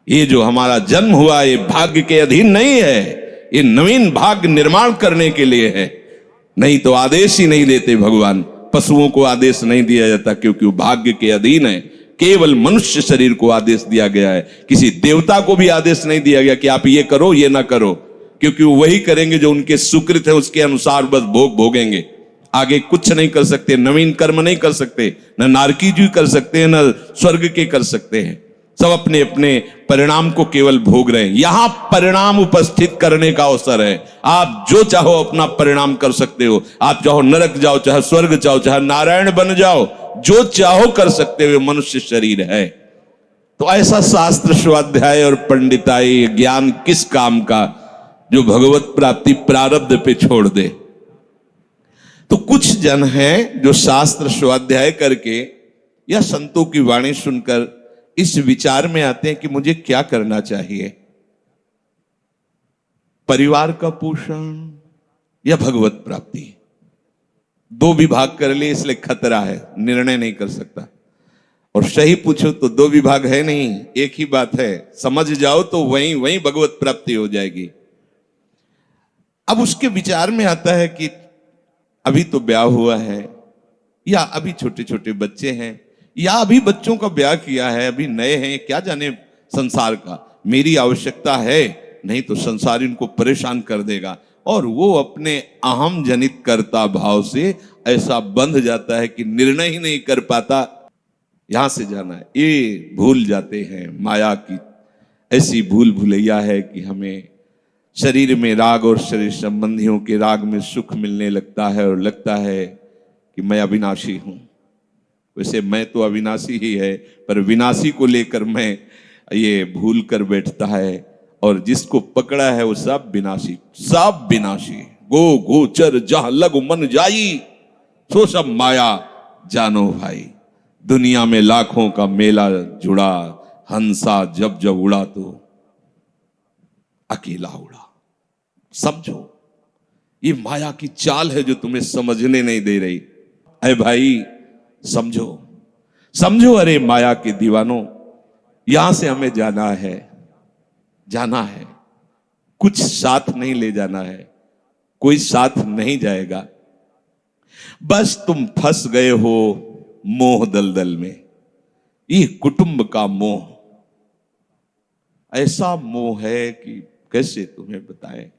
ये जो हमारा जन्म हुआ ये भाग्य के अधीन नहीं है, ये नवीन भाग्य निर्माण करने के लिए है। नहीं तो आदेश ही नहीं देते भगवान। पशुओं को आदेश नहीं दिया जाता क्योंकि वो भाग्य के अधीन है। केवल मनुष्य शरीर को आदेश दिया गया है। किसी देवता को भी आदेश नहीं दिया गया कि आप ये करो ये ना करो, क्योंकि वो वही करेंगे जो उनके सुकृत है, उसके अनुसार बस भोग भोगेंगे। आगे कुछ नहीं कर सकते, नवीन कर्म नहीं कर सकते, न नारकी जी कर सकते हैं, न स्वर्ग के कर सकते हैं। सब अपने अपने परिणाम को केवल भोग रहे हैं। यहां परिणाम उपस्थित करने का अवसर है। आप जो चाहो अपना परिणाम कर सकते हो। आप चाहो नरक जाओ, चाहे स्वर्ग जाओ, चाहे नारायण बन जाओ, जो चाहो कर सकते हो। मनुष्य शरीर है तो ऐसा शास्त्र स्वाध्याय और पंडिताई ज्ञान किस काम का जो भगवत प्राप्ति प्रारब्ध पे छोड़ दे। तो कुछ जन हैं जो शास्त्र स्वाध्याय करके या संतों की वाणी सुनकर इस विचार में आते हैं कि मुझे क्या करना चाहिए, परिवार का पोषण या भगवत प्राप्ति। दो विभाग कर लिए इसलिए खतरा है, निर्णय नहीं कर सकता। और सही पूछो तो दो विभाग है नहीं, एक ही बात है। समझ जाओ तो वहीं वहीं भगवत प्राप्ति हो जाएगी। अब उसके विचार में आता है कि अभी तो ब्याह हुआ है, या अभी छोटे छोटे बच्चे हैं, या अभी बच्चों का ब्याह किया है, अभी नए हैं, क्या जाने संसार का, मेरी आवश्यकता है, नहीं तो संसार इनको परेशान कर देगा। और वो अपने अहम जनित कर्ता भाव से ऐसा बंध जाता है कि निर्णय ही नहीं कर पाता यहां से जाना है। ये भूल जाते हैं। माया की ऐसी भूल भुलैया है कि हमें शरीर में राग और शरीर संबंधियों के राग में सुख मिलने लगता है और लगता है कि मैं अविनाशी हूं। वैसे मैं तो अविनाशी ही है, पर विनाशी को लेकर मैं ये भूल कर बैठता है। और जिसको पकड़ा है वो सब विनाशी, सब विनाशी। गो गोचर जहां लगु मन जाई, सो सब माया जानो भाई। दुनिया में लाखों का मेला जुड़ा, हंसा जब जब उड़ा तो अकेला उड़ा। समझो ये माया की चाल है जो तुम्हें समझने नहीं दे रही। अरे भाई समझो, समझो। अरे माया के दीवानों, यहां से हमें जाना है, जाना है। कुछ साथ नहीं ले जाना है, कोई साथ नहीं जाएगा। बस तुम फंस गए हो मोह दलदल में। ये कुटुंब का मोह ऐसा मोह है कि कैसे तुम्हें बताएं।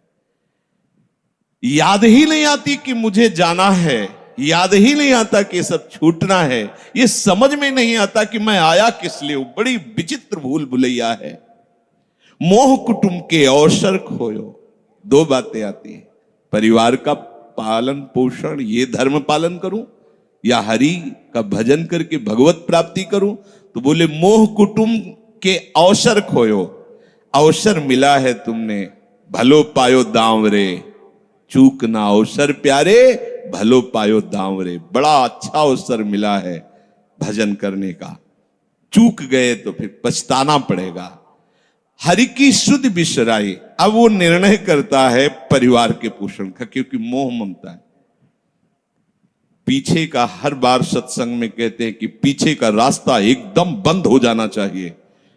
याद ही नहीं आती कि मुझे जाना है, याद ही नहीं आता कि सब छूटना है। ये समझ में नहीं आता कि मैं आया किस लिए। बड़ी विचित्र भूल भुलैया है। मोह कुटुंब के अवसर खोयो। दो बातें आती हैं, परिवार का पालन पोषण, ये धर्म पालन करूं या हरि का भजन करके भगवत प्राप्ति करूं। तो बोले मोह कुटुंब के अवसर खोयो। अवसर मिला है तुमने, भलो पायो दांव रे, चूक ना अवसर प्यारे, भलो पायो दांव रे। बड़ा अच्छा अवसर मिला है भजन करने का, चूक गए तो फिर पछताना पड़ेगा। हरि की शुद्ध बिसराई। अब वो निर्णय करता है परिवार के पोषण का, क्योंकि मोह ममता है। पीछे का हर बार सत्संग में कहते हैं कि पीछे का रास्ता एकदम बंद हो जाना चाहिए,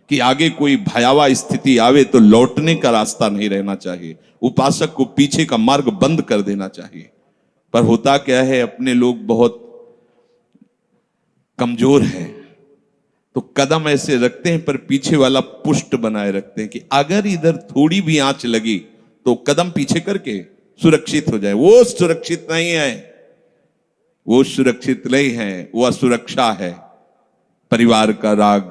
कि आगे कोई भयावह स्थिति आवे तो लौटने का रास्ता नहीं रहना चाहिए। उपासक को पीछे का मार्ग बंद कर देना चाहिए। पर होता क्या है, अपने लोग बहुत कमजोर हैं तो कदम ऐसे रखते हैं पर पीछे वाला पुष्ट बनाए रखते हैं कि अगर इधर थोड़ी भी आंच लगी तो कदम पीछे करके सुरक्षित हो जाए। वो सुरक्षित नहीं है, वो सुरक्षित नहीं है, वो असुरक्षा है। परिवार का राग,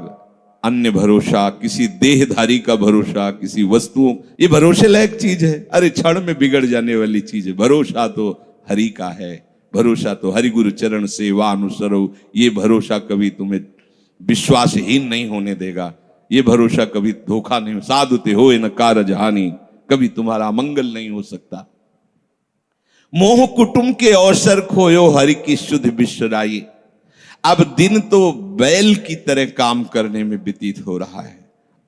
अन्य भरोसा, किसी देहधारी का भरोसा, किसी वस्तुओं, ये भरोसे लायक चीज है। अरे क्षण में बिगड़ जाने वाली चीज है। भरोसा तो हरि का है, भरोसा तो हरि गुरु चरण सेवा अनुसरो। ये भरोसा कभी तुम्हें विश्वासहीन नहीं होने देगा। ये भरोसा कभी धोखा नहीं। साधुते हो न कारज हानि, कभी तुम्हारा मंगल नहीं हो सकता। मोह कुटुंब के अवसर खोयो, हरि की शुद्ध बिसराई। अब दिन तो बैल की तरह काम करने में व्यतीत हो रहा है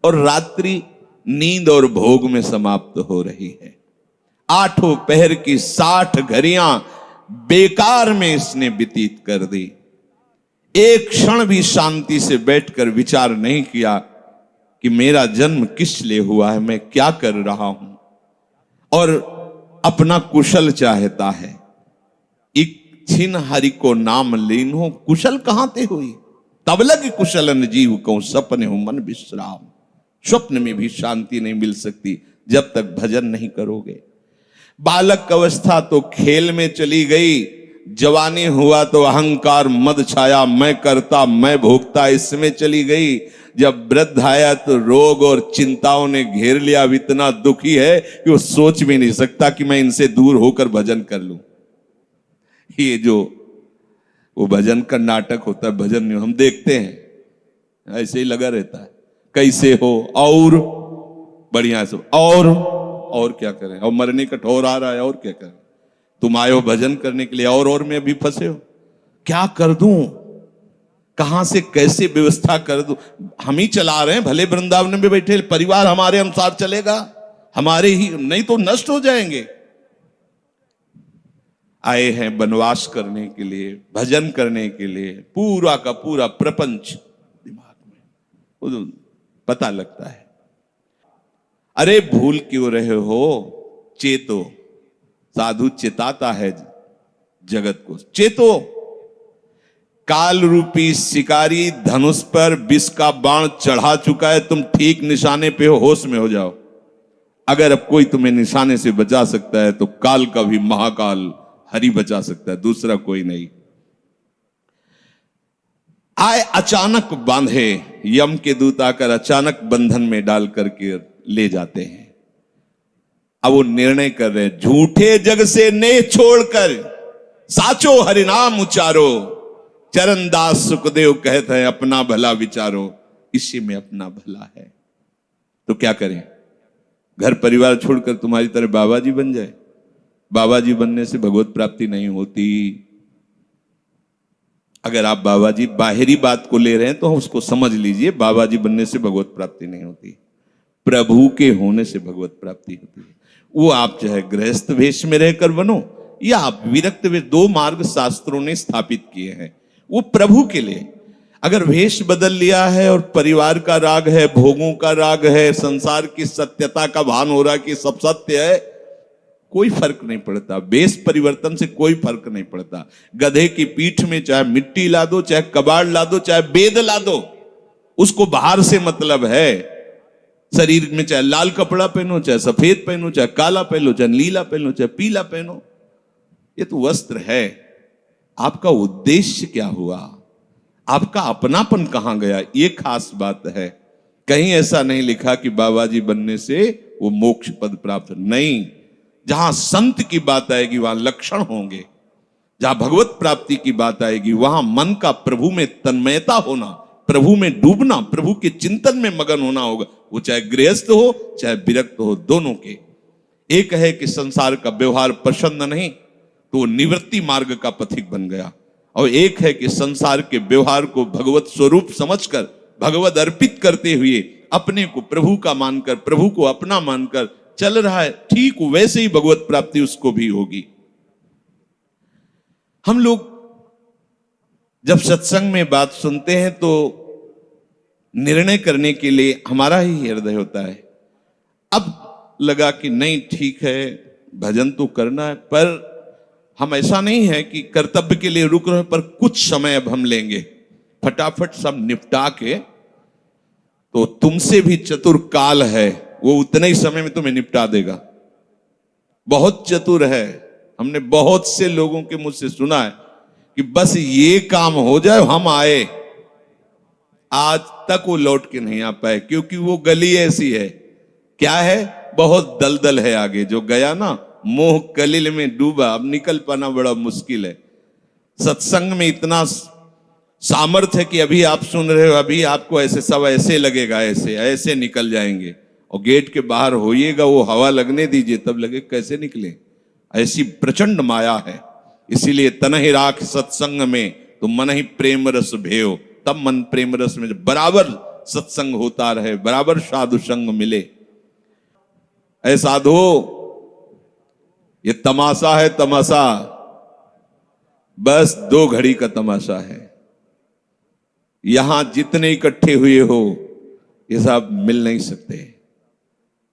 और रात्रि नींद और भोग में समाप्त हो रही है। आठों पहर की 60 घड़ियां बेकार में इसने व्यतीत कर दी। एक क्षण भी शांति से बैठकर विचार नहीं किया कि मेरा जन्म किस लिए हुआ है, मैं क्या कर रहा हूं, और अपना कुशल चाहता है। एक छिन हरि को नाम लीनो, कुशल कहां ते हुई, तब लग कुशलन जीव को सपने हो मन विश्राम। स्वप्न में भी शांति नहीं मिल सकती जब तक भजन नहीं करोगे। बालक अवस्था तो खेल में चली गई, जवानी हुआ तो अहंकार मद छाया, मैं करता मैं भोगता इसमें चली गई। जब वृद्ध आया तो रोग और चिंताओं ने घेर लिया, अब इतना दुखी है कि वो सोच भी नहीं सकता कि मैं इनसे दूर होकर भजन कर लूं। ये जो वो भजन का नाटक होता है, भजन नहीं हम देखते हैं, ऐसे ही लगा रहता है, कैसे हो और बढ़िया से, और क्या करें, और मरने का ठौर आ रहा है, और क्या करें, तुम आए हो भजन करने के लिए और में अभी फंसे हो, क्या कर दूं, कहां से कैसे व्यवस्था कर दूं। हम ही चला रहे हैं, भले वृंदावन में बैठे परिवार हमारे अनुसार चलेगा, हमारे ही, नहीं तो नष्ट हो जाएंगे। आए हैं वनवास करने के लिए, भजन करने के लिए, पूरा का पूरा प्रपंच दिमाग में पता लगता है। अरे भूल क्यों रहे हो, चेतो, साधु चेताता है जगत को, चेतो। काल रूपी शिकारी धनुष पर विष का बाण चढ़ा चुका है, तुम ठीक निशाने पे हो, होश में हो जाओ। अगर अब कोई तुम्हें निशाने से बचा सकता है तो काल का भी महाकाल हरि बचा सकता है, दूसरा कोई नहीं। आए अचानक बांधे, यम के दूत आकर अचानक बंधन में डाल करके ले जाते हैं। अब वो निर्णय कर रहे हैं, झूठे जग से नेह छोड़कर साचो हरिनाम उचारो। चरणदास सुखदेव कहते हैं अपना भला विचारो, इसी में अपना भला है। तो क्या करें, घर परिवार छोड़कर तुम्हारी तरह बाबा जी बन जाए? बाबा जी बनने से भगवत प्राप्ति नहीं होती। अगर आप बाबा जी बाहरी बात को ले रहे हैं तो उसको समझ लीजिए, बाबा जी बनने से भगवत प्राप्ति नहीं होती, प्रभु के होने से भगवत प्राप्ति होती है। वो आप चाहे गृहस्थ वेश में रहकर बनो या आप विरक्त वेश, दो मार्ग शास्त्रों ने स्थापित किए हैं, वो प्रभु के लिए। अगर वेश बदल लिया है और परिवार का राग है, भोगों का राग है, संसार की सत्यता का भान हो रहा कि सब सत्य है, कोई फर्क नहीं पड़ता। वेश परिवर्तन से कोई फर्क नहीं पड़ता। गधे की पीठ में चाहे मिट्टी ला दो, चाहे कबाड़ ला दो, चाहे बेद ला दो, उसको बाहर से मतलब है। शरीर में चाहे लाल कपड़ा पहनो, चाहे सफेद पहनो, चाहे काला पहनो, चाहे नीला पहनो, चाहे पीला पहनो, ये तो वस्त्र है। आपका उद्देश्य क्या हुआ, आपका अपनापन कहां गया, ये खास बात है। कहीं ऐसा नहीं लिखा कि बाबा जी बनने से वो मोक्ष पद प्राप्त, नहीं। जहां संत की बात आएगी वहां लक्षण होंगे, जहां भगवत प्राप्ति की बात आएगी वहां मन का प्रभु में तन्मयता होना, प्रभु में डूबना, प्रभु के चिंतन में मगन होना होगा। वो चाहे गृहस्थ हो चाहे विरक्त हो, दोनों के। एक है कि संसार का व्यवहार पसंद नहीं तो वो निवृत्ति मार्ग का पथिक बन गया, और एक है कि संसार के व्यवहार को भगवत स्वरूप समझकर, भगवत अर्पित करते हुए अपने को प्रभु का मानकर, प्रभु को अपना मानकर चल रहा है, ठीक वैसे ही भगवत प्राप्ति उसको भी होगी। हम लोग जब सत्संग में बात सुनते हैं तो निर्णय करने के लिए हमारा ही हृदय होता है। अब लगा कि नहीं ठीक है, भजन तो करना है, पर हम ऐसा नहीं है कि कर्तव्य के लिए रुक रहे, पर कुछ समय अब हम लेंगे, फटाफट सब निपटा के। तो तुमसे भी चतुर काल है, वो उतने ही समय में तुम्हें निपटा देगा। बहुत चतुर है। हमने बहुत से लोगों के मुझसे सुना है कि बस ये काम हो जाए हम आए, आज तक वो लौट के नहीं आ पाए, क्योंकि वो गली ऐसी है, क्या है, बहुत दलदल है आगे। जो गया ना मोह कलिल में डूबा, अब निकल पाना बड़ा मुश्किल है। सत्संग में इतना सामर्थ्य है कि अभी आप सुन रहे हो, अभी आपको ऐसे सब ऐसे लगेगा, ऐसे ऐसे निकल जाएंगे, और गेट के बाहर होइएगा, वो हवा लगने दीजिए, तब लगे कैसे निकले। ऐसी प्रचंड माया है। इसीलिए तन ही राख सत्संग में तो मन ही प्रेम रस भेयो, तब मन प्रेम रस में बराबर सत्संग होता रहे, बराबर साधु संग मिले। ऐ साधु, ये तमाशा है, तमाशा बस 2 घड़ी का तमाशा है। यहां जितने इकट्ठे हुए हो, ये सब मिल नहीं सकते।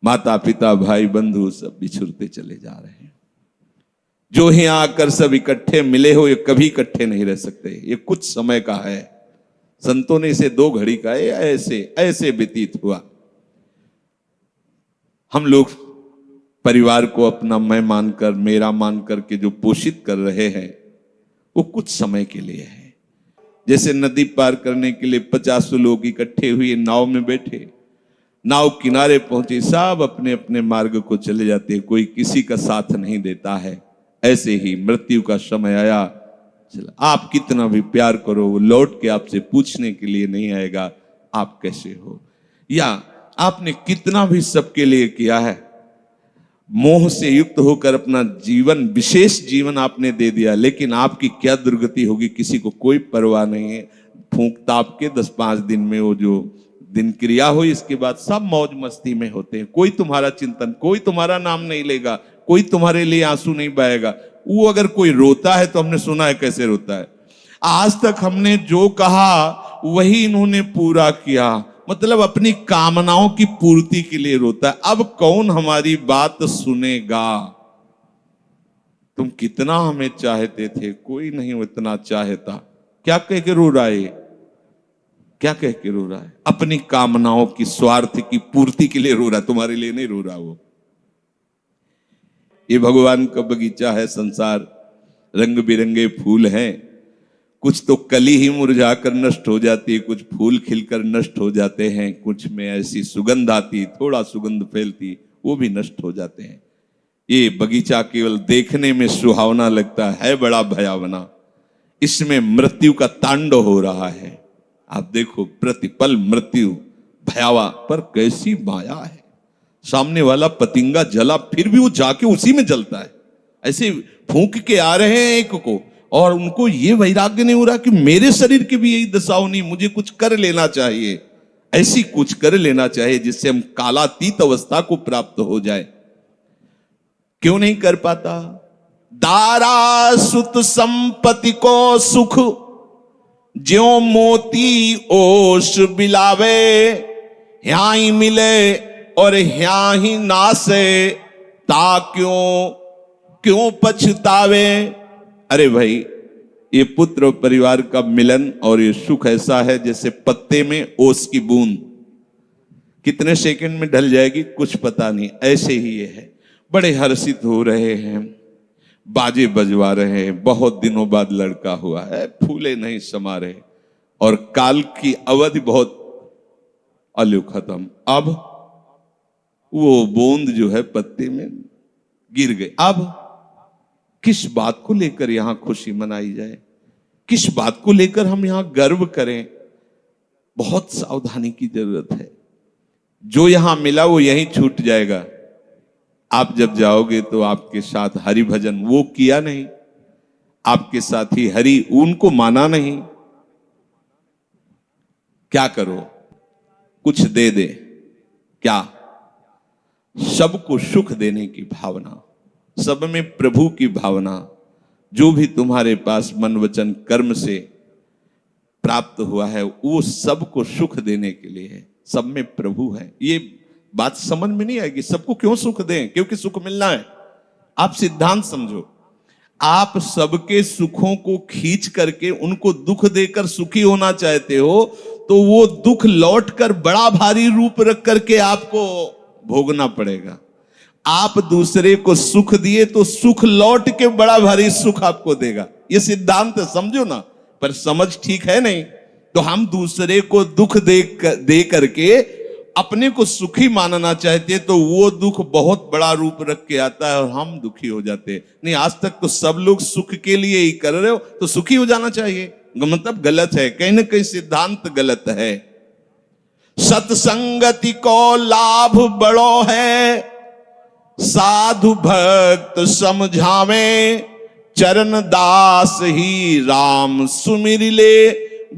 माता पिता भाई बंधु सब बिछुड़ते चले जा रहे हैं। जो ही आकर सब इकट्ठे मिले हो, ये कभी इकट्ठे नहीं रह सकते। ये कुछ समय का है। संतों ने इसे 2 घड़ी का है, ऐसे ऐसे व्यतीत हुआ। हम लोग परिवार को अपना मैं मानकर, मेरा मानकर के जो पोषित कर रहे हैं, वो कुछ समय के लिए है। जैसे नदी पार करने के लिए 50 लोग इकट्ठे हुए, नाव में बैठे, नाव किनारे पहुंचे, सब अपने अपने मार्ग को चले जाते हैं, कोई किसी का साथ नहीं देता है। ऐसे ही मृत्यु का समय आया, चला। आप कितना भी प्यार करो, वो लौट के आपसे पूछने के लिए नहीं आएगा आप कैसे हो, या आपने कितना भी सबके लिए किया है, मोह से युक्त होकर अपना जीवन, विशेष जीवन आपने दे दिया, लेकिन आपकी क्या दुर्गति होगी किसी को कोई परवाह नहीं है। फूंक ताप के 10-5 दिन में वो जो दिन क्रिया हुई, इसके बाद सब मौज मस्ती में होते हैं। कोई तुम्हारा चिंतन, कोई तुम्हारा नाम नहीं लेगा, कोई तुम्हारे लिए आंसू नहीं बहाएगा। वो अगर कोई रोता है तो हमने सुना है कैसे रोता है। आज तक हमने जो कहा वही इन्होंने पूरा किया, मतलब अपनी कामनाओं की पूर्ति के लिए रोता है। अब कौन हमारी बात सुनेगा। तुम कितना हमें चाहते थे, कोई नहीं इतना चाहता। क्या कह के रो रहा है, क्या कह के रो रहा है? अपनी कामनाओं की, स्वार्थ की पूर्ति के लिए रो रहा है, तुम्हारे लिए नहीं रो रहा। वो ये भगवान का बगीचा है संसार, रंग बिरंगे फूल हैं। कुछ तो कली ही मुरझाकर नष्ट हो जाती है, कुछ फूल खिलकर नष्ट हो जाते हैं, कुछ में ऐसी सुगंध आती, थोड़ा सुगंध फैलती, वो भी नष्ट हो जाते हैं। ये बगीचा केवल देखने में सुहावना लगता है बड़ा भयावना। इसमें मृत्यु का तांडव हो रहा है। आप देखो, प्रतिपल मृत्यु भयावा, पर कैसी माया है। सामने वाला पतिंगा जला, फिर भी वो जाके उसी में जलता है। ऐसे फूंक के आ रहे हैं एक को, और उनको ये वैराग्य नहीं हो रहा कि मेरे शरीर की भी यही दशा होनी, मुझे कुछ कर लेना चाहिए। ऐसी कुछ कर लेना चाहिए जिससे हम कालातीत अवस्था को प्राप्त हो जाए। क्यों नहीं कर पाता? दारा सुत संपत्ति को सुख, ज्यों मोती ओस बिलावे, ह्या ही मिले और ह्या ही नासे, ता क्यों पछतावे। अरे भाई, ये पुत्र और परिवार का मिलन और ये सुख ऐसा है जैसे पत्ते में ओस की बूंद, कितने सेकंड में ढल जाएगी कुछ पता नहीं। ऐसे ही ये है। बड़े हर्षित हो रहे हैं, बाजे बजवा रहे हैं, बहुत दिनों बाद लड़का हुआ है, फूले नहीं समा रहे, और काल की अवधि बहुत अलू खत्म। अब वो बूंद जो है पत्ते में गिर गई। अब किस बात को लेकर यहां खुशी मनाई जाए, किस बात को लेकर हम यहां गर्व करें? बहुत सावधानी की जरूरत है। जो यहां मिला वो यहीं छूट जाएगा। आप जब जाओगे तो आपके साथ हरि भजन वो किया नहीं, आपके साथ ही हरि उनको माना नहीं। क्या करो? कुछ दे दे, क्या? सबको सुख देने की भावना, सब में प्रभु की भावना, जो भी तुम्हारे पास मन वचन कर्म से प्राप्त हुआ है वो सबको सुख देने के लिए है। सब में प्रभु है। ये बात समझ में नहीं आएगी, सबको क्यों सुख दें? क्योंकि सुख मिलना है। आप सिद्धांत समझो, आप सबके सुखों को खींच करके उनको दुख देकर सुखी होना चाहते हो, तो वो दुख लौटकर बड़ा भारी रूप रख करके आपको भोगना पड़ेगा। आप दूसरे को सुख दिए तो सुख लौट के बड़ा भारी सुख आपको देगा। ये सिद्धांत समझो ना, पर समझ ठीक है नहीं। तो हम दूसरे को दुख दे करके अपने को सुखी मानना चाहते हैं, तो वो दुख बहुत बड़ा रूप रख के आता है और हम दुखी हो जाते हैं। नहीं, आज तक तो सब लोग सुख के लिए ही कर रहे हो, तो सुखी हो जाना चाहिए। मतलब गलत है, कहीं ना कहीं सिद्धांत गलत है। सत्संगति को लाभ बड़ो है, साधु भक्त समझावे, चरण दास ही राम सुमिर ले,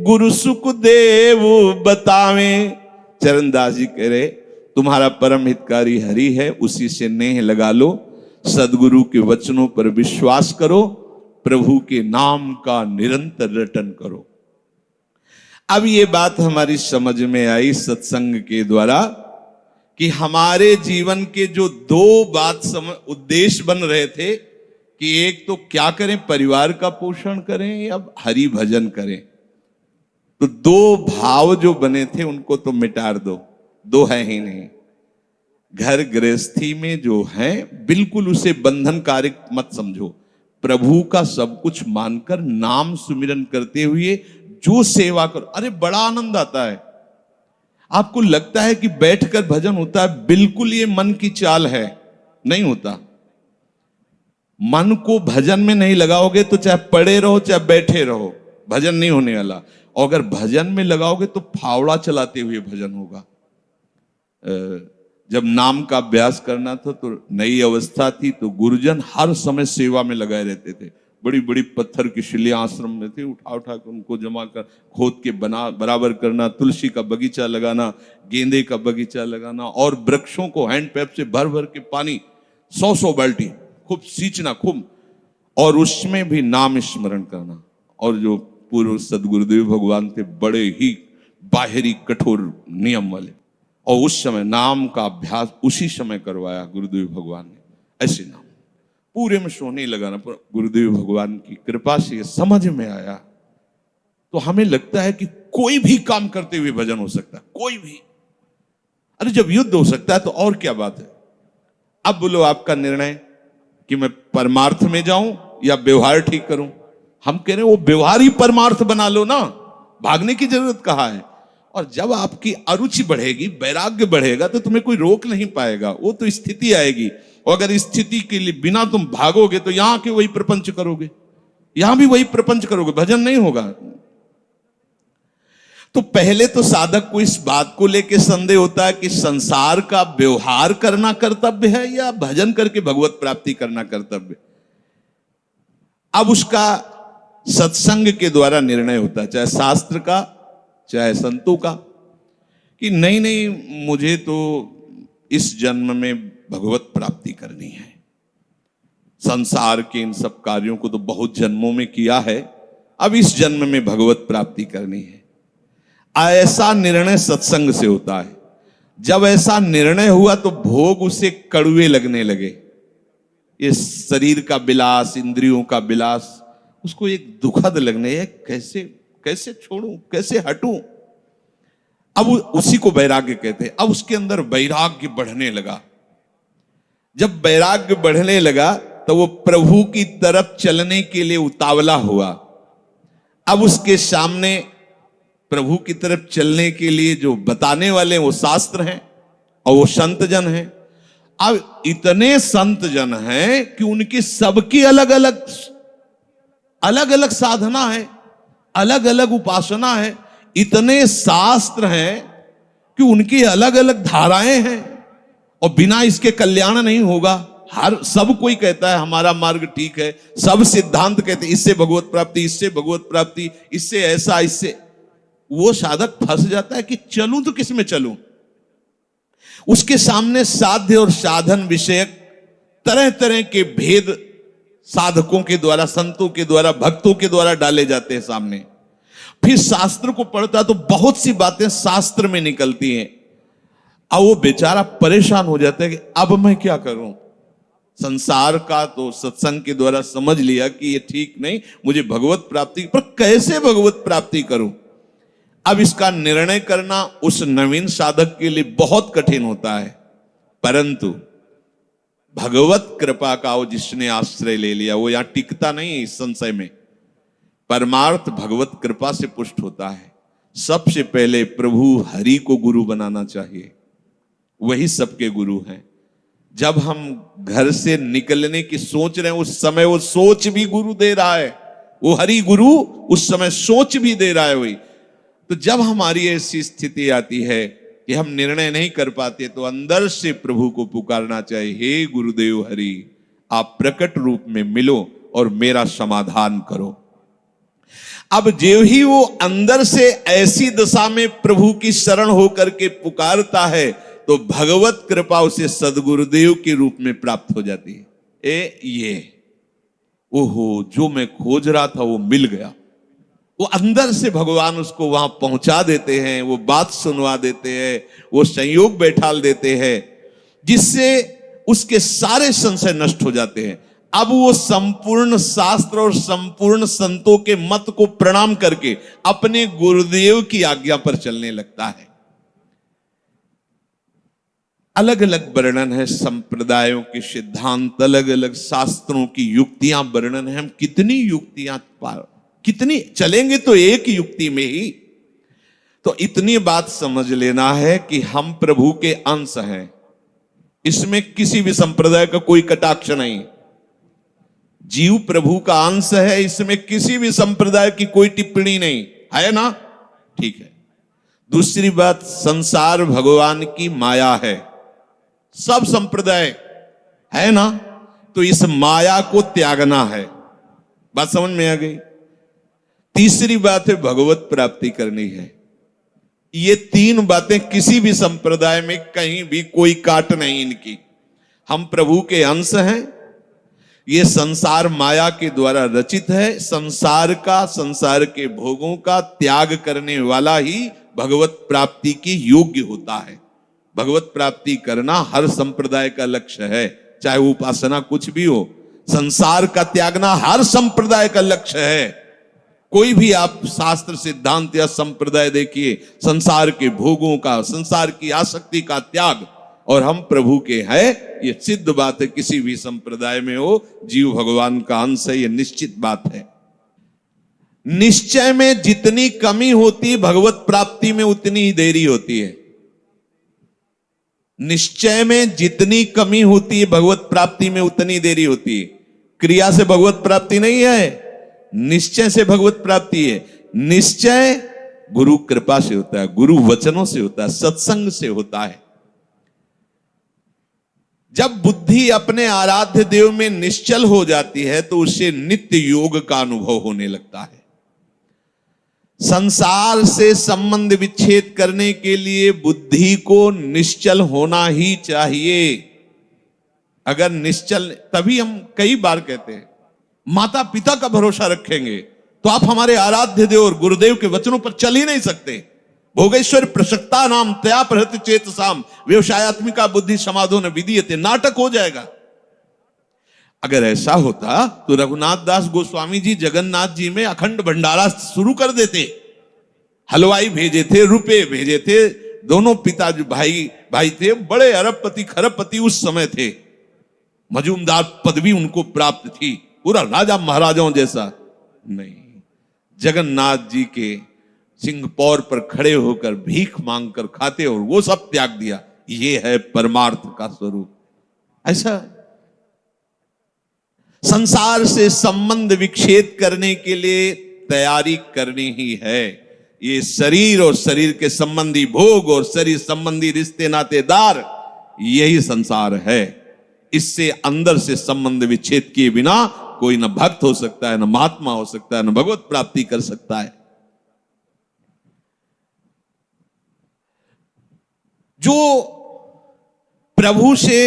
गुरु सुख देव बतावे। चरणदास जी कह रहे, तुम्हारा परम हितकारी हरि है, उसी से नेह लगा लो, सदगुरु के वचनों पर विश्वास करो, प्रभु के नाम का निरंतर रटन करो। अब ये बात हमारी समझ में आई सत्संग के द्वारा कि हमारे जीवन के जो दो उद्देश्य बन रहे थे कि एक तो क्या करें, परिवार का पोषण करें या हरि भजन करें, तो दो भाव जो बने थे उनको तो मिटार दो, दो है ही नहीं। घर गृहस्थी में जो है बिल्कुल उसे बंधनकारी मत समझो, प्रभु का सब कुछ मानकर नाम सुमिरन करते हुए जो सेवा करो, अरे बड़ा आनंद आता है। आपको लगता है कि बैठकर भजन होता है, बिल्कुल ये मन की चाल है, नहीं होता। मन को भजन में नहीं लगाओगे तो चाहे पड़े रहो चाहे बैठे रहो, भजन नहीं होने वाला। और अगर भजन में लगाओगे तो फावड़ा चलाते हुए भजन होगा। जब नाम का अभ्यास करना था तो नई अवस्था थी, तो गुरुजन हर समय सेवा में लगाए रहते थे। बड़ी बड़ी पत्थर की शिलियां आश्रम में थे, उठा उठा कर उनको जमा कर खोद के बराबर करना, तुलसी का बगीचा लगाना, गेंदे का बगीचा लगाना, और वृक्षों को हैंड पैप से भर भर के पानी 100 बाल्टी खूब सींचना खूब, और उसमें भी नाम स्मरण करना। और जो पूर्व सदगुरुदेव भगवान थे बड़े ही बाहरी कठोर नियम वाले, और उस समय नाम का अभ्यास उसी समय करवाया गुरुदेव भगवान ने। ऐसे नाम पूरे में सोने लगाना, पर गुरुदेव भगवान की कृपा से ये समझ में आया। तो हमें लगता है कि कोई भी काम करते हुए भजन हो सकता है, कोई भी। अरे जब युद्ध हो सकता है तो और क्या बात है। अब बोलो आपका निर्णय कि मैं परमार्थ में जाऊं या व्यवहार ठीक करूं। हम कह रहे हैं वो व्यवहार ही परमार्थ बना लो ना, भागने की जरूरत कहां है। और जब आपकी अरुचि बढ़ेगी, वैराग्य बढ़ेगा, तो तुम्हें कोई रोक नहीं पाएगा। वो तो स्थिति आएगी, और अगर स्थिति के लिए बिना तुम भागोगे तो यहां के वही प्रपंच करोगे, यहां भी वही प्रपंच करोगे, भजन नहीं होगा। तो पहले तो साधक को इस बात को लेकर संदेह होता है कि संसार का व्यवहार करना कर्तव्य है या भजन करके भगवत प्राप्ति करना कर्तव्य। अब उसका सत्संग के द्वारा निर्णय होता है, चाहे शास्त्र का चाहे संतों का, कि नहीं नहीं मुझे तो इस जन्म में भगवत प्राप्ति करनी है। संसार के इन सब कार्यों को तो बहुत जन्मों में किया है, अब इस जन्म में भगवत प्राप्ति करनी है। ऐसा निर्णय सत्संग से होता है। जब ऐसा निर्णय हुआ तो भोग उसे कड़वे लगने लगे। ये शरीर का विलास, इंद्रियों का विलास उसको एक दुखद लगने, कैसे छोड़ूं, कैसे हटूं। अब उसी को वैराग्य कहते हैं। अब उसके अंदर वैराग्य बढ़ने लगा। जब वैराग्य बढ़ने लगा तो वो प्रभु की तरफ चलने के लिए उतावला हुआ। अब उसके सामने प्रभु की तरफ चलने के लिए जो बताने वाले वो शास्त्र हैं और वो संत जन हैं। अब इतने संत जन हैं कि उनकी सबकी अलग अलग साधना है, अलग अलग उपासना है। इतने शास्त्र हैं कि उनकी अलग अलग धाराएं हैं, और बिना इसके कल्याण नहीं होगा। सब कोई कहता है हमारा मार्ग ठीक है, सब सिद्धांत कहते हैं इससे भगवत प्राप्ति, इससे भगवत प्राप्ति, इससे ऐसा, इससे। वो साधक फंस जाता है कि चलूं तो किस में चलूं। उसके सामने साध्य और साधन विषयक तरह तरह के भेद साधकों के द्वारा, संतों के द्वारा, भक्तों के द्वारा डाले जाते हैं सामने। फिर शास्त्र को पढ़ता तो बहुत सी बातें शास्त्र में निकलती हैं। अब वो बेचारा परेशान हो जाता है कि अब मैं क्या करूं। संसार का तो सत्संग के द्वारा समझ लिया कि ये ठीक नहीं, मुझे भगवत प्राप्ति, पर कैसे भगवत प्राप्ति करूं। अब इसका निर्णय करना उस नवीन साधक के लिए बहुत कठिन होता है। परंतु भगवत कृपा का वो जिसने आश्रय ले लिया वो यहां टिकता नहीं है। इस संशय में परमार्थ भगवत कृपा से पुष्ट होता है। सबसे पहले प्रभु हरि को गुरु बनाना चाहिए, वही सबके गुरु हैं। जब हम घर से निकलने की सोच रहे हैं उस समय वो सोच भी गुरु दे रहा है, वो हरि गुरु उस समय सोच भी दे रहा है वही। तो जब हमारी ऐसी स्थिति आती है कि हम निर्णय नहीं कर पाते तो अंदर से प्रभु को पुकारना चाहिए, हे गुरुदेव हरि, आप प्रकट रूप में मिलो और मेरा समाधान करो। अब जो ही वो अंदर से ऐसी दशा में प्रभु की शरण होकर के पुकारता है तो भगवत कृपा उसे सदगुरुदेव के रूप में प्राप्त हो जाती है। ये ओहो, जो मैं खोज रहा था वो मिल गया, वो अंदर से भगवान उसको वहां पहुंचा देते हैं, वो बात सुनवा देते हैं, वो संयोग बैठाल देते हैं, जिससे उसके सारे संशय नष्ट हो जाते हैं। अब वो संपूर्ण शास्त्र और संपूर्ण संतों के मत को प्रणाम करके अपने गुरुदेव की आज्ञा पर चलने लगता है। अलग अलग वर्णन है संप्रदायों के सिद्धांत, अलग अलग शास्त्रों की युक्तियां वर्णन है। हम कितनी चलेंगे तो एक युक्ति में ही। तो इतनी बात समझ लेना है कि हम प्रभु के अंश हैं, इसमें किसी भी संप्रदाय का कोई कटाक्ष नहीं। जीव प्रभु का अंश है, इसमें किसी भी संप्रदाय की कोई टिप्पणी नहीं है ना, ठीक है। दूसरी बात, संसार भगवान की माया है, सब संप्रदाय है ना, तो इस माया को त्यागना है। बात समझ में आ गई। तीसरी बात है भगवत प्राप्ति करनी है। ये तीन बातें किसी भी संप्रदाय में कहीं भी कोई काट नहीं इनकी। हम प्रभु के अंश हैं, ये संसार माया के द्वारा रचित है। संसार का, संसार के भोगों का त्याग करने वाला ही भगवत प्राप्ति के योग्य होता है। भगवत प्राप्ति करना हर संप्रदाय का लक्ष्य है, चाहे वो उपासना कुछ भी हो। संसार का त्यागना हर संप्रदाय का लक्ष्य है। कोई भी आप शास्त्र, सिद्धांत या संप्रदाय देखिए, संसार के भोगों का, संसार की आसक्ति का त्याग, और हम प्रभु के हैं, ये सिद्ध बात है। किसी भी संप्रदाय में हो, जीव भगवान का अंश है, ये निश्चित बात है। निश्चय में जितनी कमी होती भगवत प्राप्ति में उतनी ही देरी होती है। निश्चय में जितनी कमी होती है भगवत प्राप्ति में उतनी देरी होती है। क्रिया से भगवत प्राप्ति नहीं है, निश्चय से भगवत प्राप्ति है। निश्चय गुरु कृपा से होता है, गुरु वचनों से होता है, सत्संग से होता है। जब बुद्धि अपने आराध्य देव में निश्चल हो जाती है तो उसे नित्य योग का अनुभव होने लगता है। संसार से संबंध विच्छेद करने के लिए बुद्धि को निश्चल होना ही चाहिए। अगर निश्चल, तभी हम कई बार कहते हैं माता पिता का भरोसा रखेंगे तो आप हमारे आराध्य देव और गुरुदेव के वचनों पर चल ही नहीं सकते। भोगेश्वर प्रसक्ता नाम तया प्रहृत चेतसाम व्यवसायत्मिका बुद्धि समाधो न विधीयते, नाटक हो जाएगा। अगर ऐसा होता तो रघुनाथ दास गोस्वामी जी जगन्नाथ जी में अखंड भंडारा शुरू कर देते। हलवाई भेजे थे, रुपए भेजे थे, दोनों पिता जो भाई थे, बड़े अरबपति खरबपति उस समय थे। मजूमदार पदवी उनको प्राप्त थी, पूरा राजा महाराजाओं जैसा नहीं। जगन्नाथ जी के सिंहपौर पर खड़े होकर भीख मांगकर खाते और वो सब त्याग दिया। ये है परमार्थ का स्वरूप। ऐसा संसार से संबंध विच्छेद करने के लिए तैयारी करनी ही है। ये शरीर और शरीर के संबंधी भोग और शरीर संबंधी रिश्ते नातेदार, यही संसार है। इससे अंदर से संबंध विच्छेद किए बिना कोई न भक्त हो सकता है, न महात्मा हो सकता है, न भगवत प्राप्ति कर सकता है। जो प्रभु से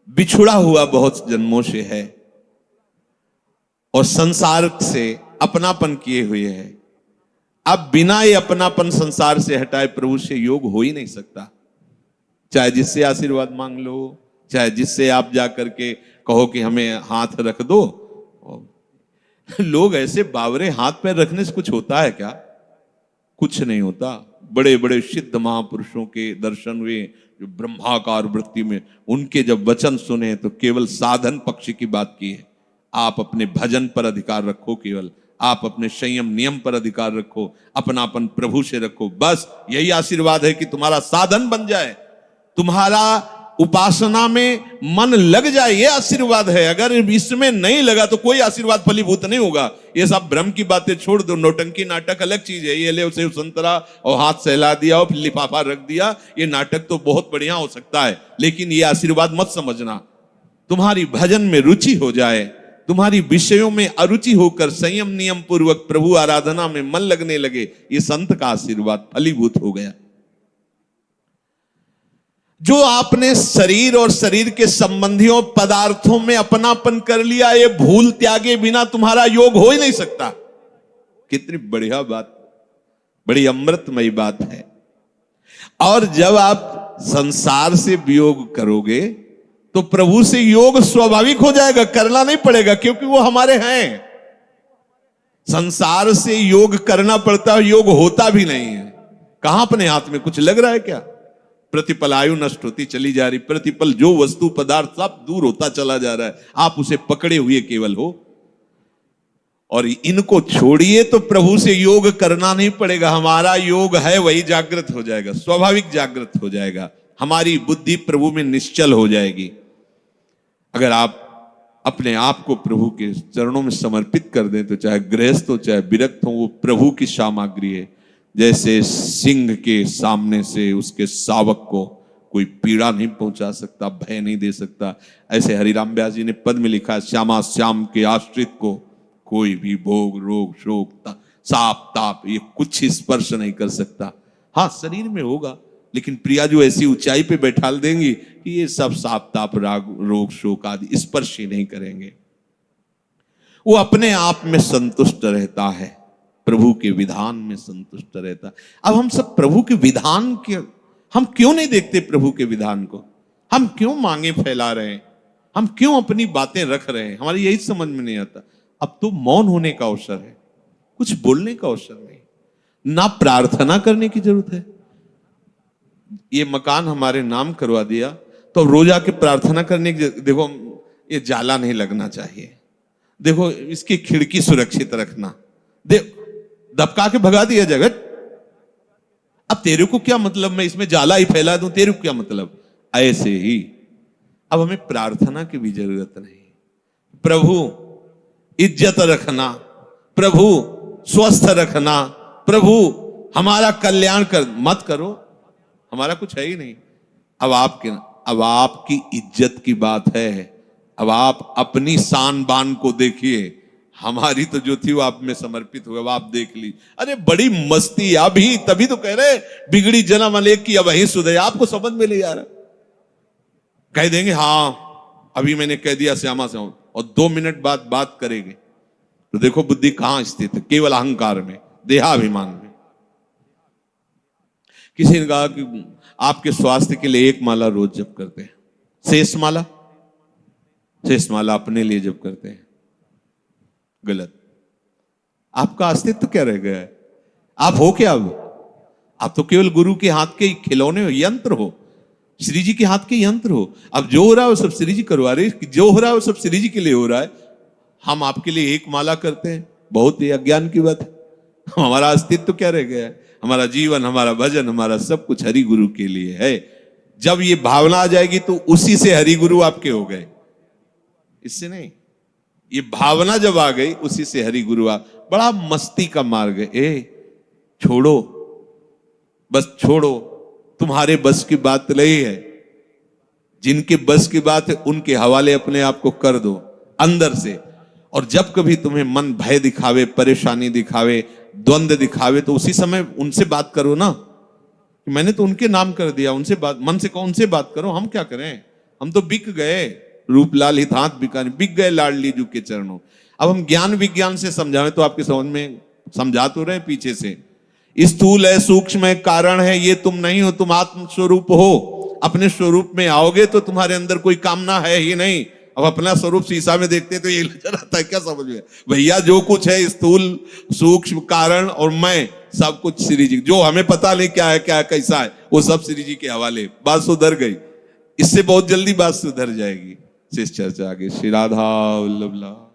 बिछुड़ा हुआ बहुत जन्मों से है और संसार से अपनापन किए हुए है, अब बिना ये अपनापन संसार से हटाए प्रभु से योग हो ही नहीं सकता। चाहे जिससे आशीर्वाद मांग लो, चाहे जिससे आप जाकर के कहो कि हमें हाथ रख दो। लोग ऐसे बावरे हाथ पैर रखने से कुछ होता है क्या? कुछ नहीं होता। बड़े बड़े सिद्ध महापुरुषों के दर्शन हुए जो ब्रह्माकार वृत्ति में, उनके जब वचन सुने तो केवल साधन पक्ष की बात की है। आप अपने भजन पर अधिकार रखो, केवल आप अपने संयम नियम पर अधिकार रखो, अपनापन प्रभु से रखो, बस यही आशीर्वाद है कि तुम्हारा साधन बन जाए, तुम्हारा उपासना में मन लग जाए, ये आशीर्वाद है। अगर इसमें नहीं लगा तो कोई आशीर्वाद फलीभूत नहीं होगा। ये सब भ्रम की बातें छोड़ दो। नौटंकी नाटक अलग चीज है। ये ले उसे संतरा और हाथ सहला दिया और लिफाफा रख दिया, ये नाटक तो बहुत बढ़िया हो सकता है, लेकिन ये आशीर्वाद मत समझना। तुम्हारी भजन में रुचि हो जाए, तुम्हारी विषयों में अरुचि होकर संयम नियम पूर्वक प्रभु आराधना में मन लगने लगे, ये संत का आशीर्वाद फलीभूत हो गया। जो आपने शरीर और शरीर के संबंधियों पदार्थों में अपनापन कर लिया, ये भूल त्यागे बिना तुम्हारा योग हो ही नहीं सकता। कितनी बढ़िया बात, बड़ी अमृतमयी बात है। और जब आप संसार से वियोग करोगे तो प्रभु से योग स्वाभाविक हो जाएगा, करना नहीं पड़ेगा, क्योंकि वो हमारे हैं। संसार से योग करना पड़ता है, योग होता भी नहीं है। कहां अपने हाथ में कुछ लग रहा है क्या? प्रतिपल आयु नष्ट होती चली जा रही, प्रतिपल जो वस्तु पदार्थ सब दूर होता चला जा रहा है, आप उसे पकड़े हुए केवल हो। और इनको छोड़िए तो प्रभु से योग करना नहीं पड़ेगा, हमारा योग है वही जागृत हो जाएगा, स्वाभाविक जागृत हो जाएगा, हमारी बुद्धि प्रभु में निश्चल हो जाएगी। अगर आप अपने आप को प्रभु के चरणों में समर्पित कर दें तो चाहे गृहस्थ हो चाहे विरक्त हो, वो प्रभु की सामग्री है। जैसे सिंह के सामने से उसके शावक को कोई पीड़ा नहीं पहुंचा सकता, भय नहीं दे सकता, ऐसे हरिराम व्यास जी ने पद में लिखा, श्यामा श्याम के आश्रित को कोई भी भोग रोग शोक साप ताप ये कुछ स्पर्श नहीं कर सकता। हाँ, शरीर में होगा, लेकिन प्रिया जो ऐसी ऊंचाई पे बैठाल देंगी कि ये सब साप ताप राग रोग शोक आदि स्पर्श ही नहीं करेंगे। वो अपने आप में संतुष्ट रहता है, प्रभु के विधान में संतुष्ट रहता है। अब हम सब प्रभु के विधान के, हम क्यों नहीं देखते प्रभु के विधान को? हम क्यों मांगे फैला रहे हैं? हम क्यों अपनी बातें रख रहे हैं? हमारी यही समझ में नहीं आता। अब तो मौन होने का अवसर है, कुछ बोलने का अवसर नहीं, ना प्रार्थना करने की जरूरत है। ये मकान हमारे नाम करवा दिया तो अब रोज आके प्रार्थना करने की, देखो ये जाला नहीं लगना चाहिए, देखो इसकी खिड़की सुरक्षित रखना, दबका के भगा दिया जाएगा। अब तेरे को क्या मतलब, मैं इसमें जाला ही फैला दूं, तेरे को क्या मतलब? ऐसे ही अब हमें प्रार्थना की भी जरूरत नहीं। प्रभु इज्जत रखना, प्रभु स्वस्थ रखना, प्रभु हमारा कल्याण कर मत करो, हमारा कुछ है ही नहीं। अब आपकी इज्जत की बात है, अब आप अपनी शान बान को देखिए, हमारी तो जो थी वो आप में समर्पित हुआ, आप देख ली। अरे बड़ी मस्ती, अभी तभी तो कह रहे बिगड़ी जन्म अनेक की अब वही सुधे, आपको समझ में नहीं आ रहा। कह देंगे हाँ अभी मैंने कह दिया श्यामा से, और 2 मिनट बाद बात करेंगे तो देखो बुद्धि कहां स्थित है, केवल अहंकार में, देहाभिमान में। किसी ने कहा कि आपके स्वास्थ्य के लिए 1 माला रोज जप करते हैं, शेष माला अपने लिए जप करते हैं। गलत। आपका अस्तित्व क्या रह गया है? आप हो क्या? अब आप तो केवल गुरु के हाथ के खिलौने हो, यंत्र हो, श्री जी के हाथ के यंत्र हो। अब जो हो रहा है वो सब श्री जी करवा रहे, जो हो रहा है वो सब श्री जी के लिए हो रहा है। हम आपके लिए 1 माला करते हैं, बहुत ही अज्ञान की बात है। हमारा अस्तित्व क्या रह गया है? हमारा जीवन, हमारा भजन, हमारा सब कुछ हरि गुरु के लिए है। जब ये भावना आ जाएगी तो उसी से हरि गुरु आपके हो गए, इससे नहीं। ये भावना जब आ गई उसी से हरि गुरु आ, बड़ा मस्ती का मार्ग है। छोड़ो, बस छोड़ो, तुम्हारे बस की बात नहीं है। जिनके बस की बात है उनके हवाले अपने आप को कर दो अंदर से। और जब कभी तुम्हें मन भय दिखावे, परेशानी दिखावे, द्वंद्व दिखावे, तो उसी समय उनसे बात करो ना। मैंने तो उनके नाम कर दिया, उनसे बात, मन से कहो उनसे बात करो। हम क्या करें? हम तो बिक गए, रूप लाल हित हाथ बिकाने, बिक गए लाडली जू के चरणों। अब हम ज्ञान विज्ञान से समझावें तो आपके समझ में समझा तो रहे पीछे से। स्थूल है, सूक्ष्म है, कारण है, ये तुम नहीं हो, तुम आत्म स्वरूप हो। अपने स्वरूप में आओगे तो तुम्हारे अंदर कोई कामना है ही नहीं। अब अपना स्वरूप शीशा में देखते तो ये नजर आता है, क्या समझ में? भैया जो कुछ है स्थूल सूक्ष्म कारण और मैं, सब कुछ श्री जी, जो हमें पता नहीं क्या है क्या है कैसा है, वो सब श्री जी के हवाले। बात सुधर गई, इससे बहुत जल्दी बात सुधर जाएगी। शेष चर्चा आगे। श्री राधा वल्लभ।